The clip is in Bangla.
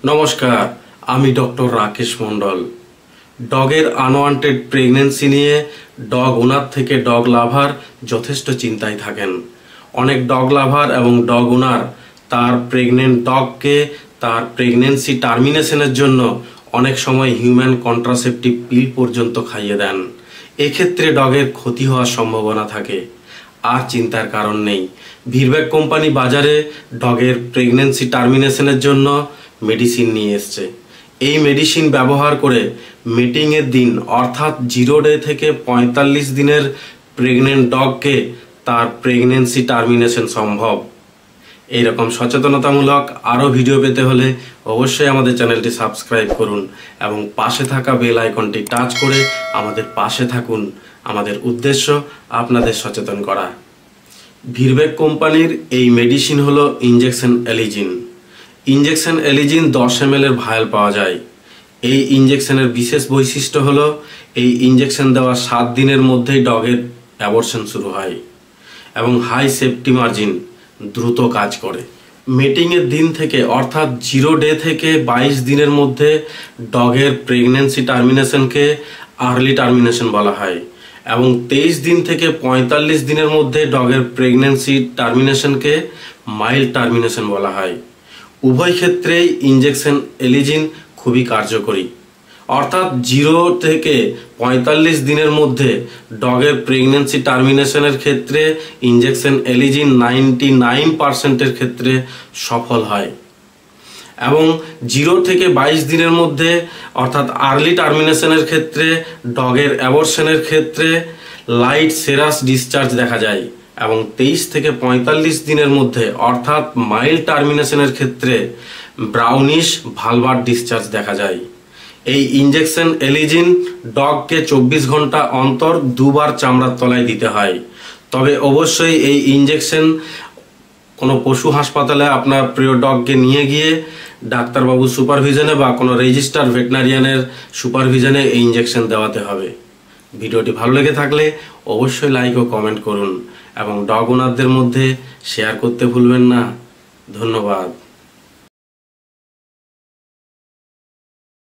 নমস্কার, আমি ডক্টর রাকেশ মণ্ডল। ডগের আনওয়ান্টেড প্রেগন্যান্সি নিয়ে ডগ ওনার থেকে ডগ লাভার যথেষ্ট চিন্তায় থাকেন। অনেক ডগ লাভার এবং ডগ ওনার তার প্রেগনেন্ট ডগকে তার প্রেগন্যান্সি টার্মিনেশনের জন্য অনেক সময় হিউম্যান কন্ট্রাসেপটিভ পিল পর্যন্ত খাইয়ে দেন। এক্ষেত্রে ডগের ক্ষতি হওয়ার সম্ভাবনা থাকে। আর চিন্তার কারণ নেই, ভিরব্যাক কোম্পানি বাজারে ডগের প্রেগন্যান্সি টার্মিনেশনের জন্য মেডিসিন নিয়ে এসছে। এই মেডিসিন ব্যবহার করে মিটিংয়ের দিন অর্থাৎ 0 ডে থেকে 45 দিনের প্রেগনেন্ট ডগকে তার প্রেগন্যান্সি টার্মিনেশন সম্ভব। এইরকম সচেতনতামূলক আরও ভিডিও পেতে হলে অবশ্যই আমাদের চ্যানেলটি সাবস্ক্রাইব করুন এবং পাশে থাকা বেল আইকনটি টাচ করে আমাদের পাশে থাকুন। আমাদের উদ্দেশ্য আপনাদের সচেতন করা। ভিরব্যাক কোম্পানির এই মেডিসিন হলো ইনজেকশন এলিজিন। ইনজেকশন এলিজিন 10 ml এর ভায়াল পাওয়া যায়। এই ইনজেকশনের বিশেষ বৈশিষ্ট্য হলো এই ইনজেকশন দেওয়ার 7 দিনের মধ্যেই ডগের অ্যাবর্শন শুরু হয় এবং হাই সেফটি মার্জিন দ্রুত কাজ করে। মিটিংয়ের দিন থেকে অর্থাৎ 0 ডে থেকে 22 দিনের মধ্যে ডগের প্রেগন্যান্সি টার্মিনেশনকে আর্লি টার্মিনেশন বলা হয় এবং 23 দিন থেকে 45 দিনের মধ্যে ডগের প্রেগন্যান্সি টার্মিনেশনকে মাইল্ড টার্মিনেশন বলা হয়। উভয় ক্ষেত্রেই ইনজেকশন এলিজিন খুবই কার্যকরী। অর্থাৎ 0 থেকে 45 দিনের মধ্যে ডগের প্রেগন্যান্সি টার্মিনেশনের ক্ষেত্রে ইনজেকশন এলিজিন 99% ক্ষেত্রে সফল হয় এবং 0 থেকে 22 দিনের মধ্যে অর্থাৎ আর্লি টার্মিনেশনের ক্ষেত্রে ডগের অ্যাবর্শনের ক্ষেত্রে লাইট সেরাস ডিসচার্জ দেখা যায় এবং 23 থেকে 45 দিনের মধ্যে অর্থাৎ মাইল্ড টার্মিনেশনের ক্ষেত্রে ব্রাউনিশ ভালভার ডিসচার্জ দেখা যায়। এই ইনজেকশন এলিজিন ডগকে 24 ঘন্টা অন্তর 2 বার চামড়ার তলায় দিতে হয়। তবে অবশ্যই এই ইনজেকশন কোনো পশু হাসপাতালে আপনার প্রিয় ডগকে নিয়ে গিয়ে ডাক্তারবাবুর সুপারভিশনে বা কোনো রেজিস্টার ভেটেরিনারিয়ানের সুপারভিশনে এই ইনজেকশন দেওয়াতে হবে। ভিডিওটি ভালো লেগে থাকলে অবশ্যই লাইক ও কমেন্ট করুন এবং ডগ ওনারদের মধ্যে শেয়ার করতে ভুলবেন না। ধন্যবাদ।